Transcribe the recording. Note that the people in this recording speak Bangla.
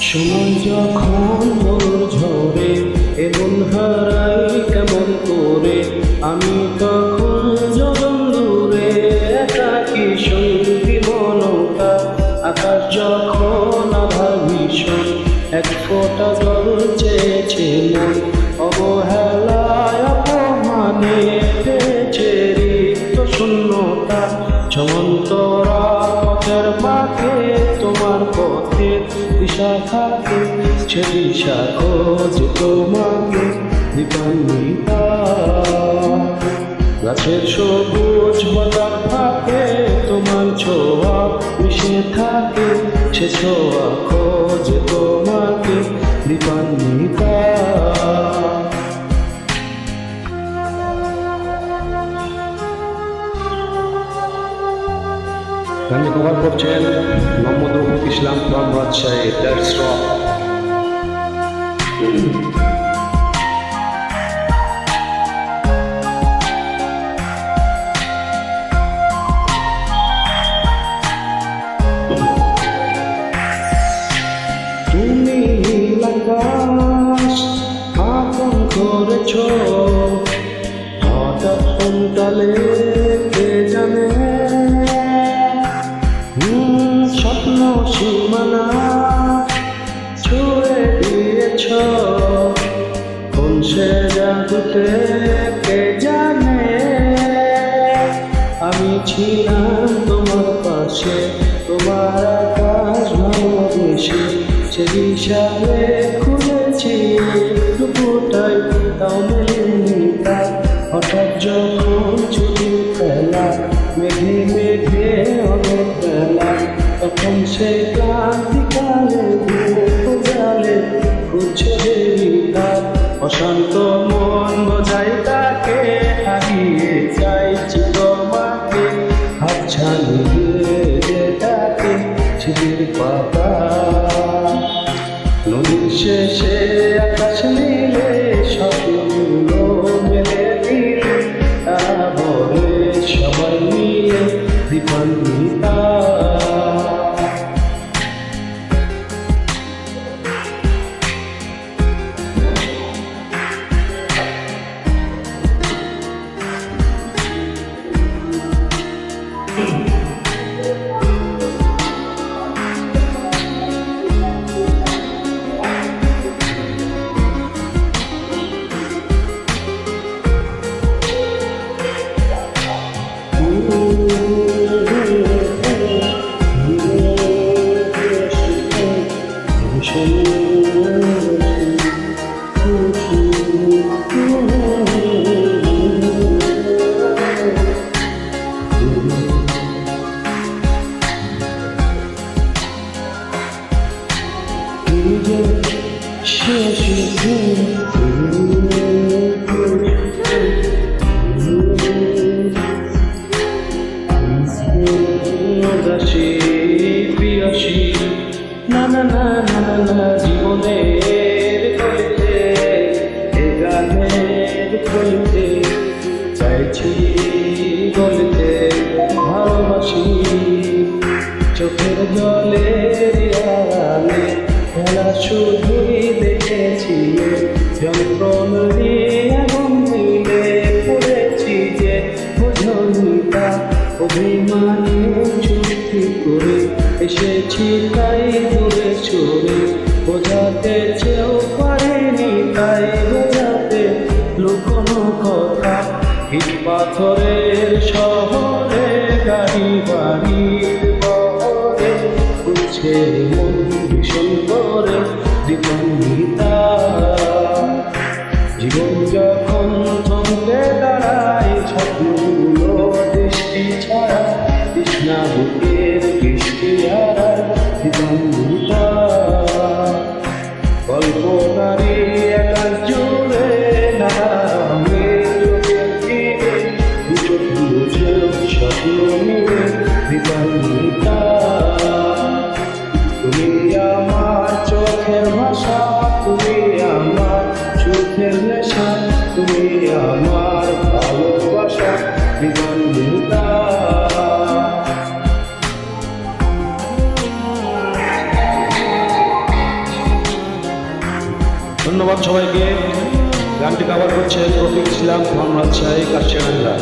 সময় যখন মোর ঝরে এমন হারাই কেমন করে, আমি তখন যখন দূরে একাকী সঙ্গী মনটা। আকাশ যখন আধার ভীষণ এক ফোঁটা জল চেয়েছে মন, অবহেলায় অপমানে পেয়েছে রিক্ত শূন্যতা। সমান্তরা পথের বাঁকে তোমার পথের দিশা থাকে, সে দিশা খোঁজে তোমাকে বিপন্নিতা। গাছের সবুজ পাতার ফাঁকে তোমার ছোঁয়া মিশে থাকে, সে ছোঁয়া খোঁজে তোমাকে বিপন্নিতা। গানে কভার করছেন Mohammad Rafiq Islam from Rajshahi. That's rock. তুমি আকাশ আপন করেছ, হঠাৎ কোনকালে কে জানে। স্বপ্ন সীমানা ছুঁয়ে দিয়েছ, কোন সে জাদুতে কে জানে। আমি ছিলাম তোমার পাশে, তোমার আকাশ ভালোবেসে, সে দিশারে খুলেছি দুপুরটাই তাও মেলেনি তা। হঠাৎ যখন ছুটি ফেলা মেঘে মেঘে অনেক বেলা, তখন সে ক্লান্তিকালে জালে খুঁজছে দেবিতা। অশান্ত মন বোঝাই তাকে, হারিয়ে চাইছি তোমাকে, হাতছানি দিয়ে তাকে ছিটির পাতা। নদীর শেষে আকাশ নীলে স্বপ্নগুলো মেলে দিলে, তারা বলে সবাই মিলে বিপন্নিতা। না না না না না জীবনের গলিতে, এ গানের গলিতে চাইছি বলতে ভালোবাসি। চোখের জলের আড়ালে খেলা শুধুই দেখেছি, যন্ত্রণে আগুন দিলে পড়েছি যে বোঝনিতা। অভিমানে চুক্তি করে এসেছি তাই দূরে চলে, বোঝাতে চেয়েও পারিনি তাই বোঝাতে লুকোনো কথা। ইট পাথরের শহরে গাড়ি বাড়ির বহরে উঠছে মন ভীষণ করে বিপন্নিতা। জীবন যখন থমকে দাঁড়ায়, স্বপ্নগুলো দৃষ্টি ছাড়া, তৃষ্ণা বুকের বৃষ্টি হারায় বিপন্নিতা। ধন্যবাদ সবাইকে। গানটি কভার করছে রফিক ইসলাম ফ্রম রাজশাহী কাশিয়াডাঙ্গা।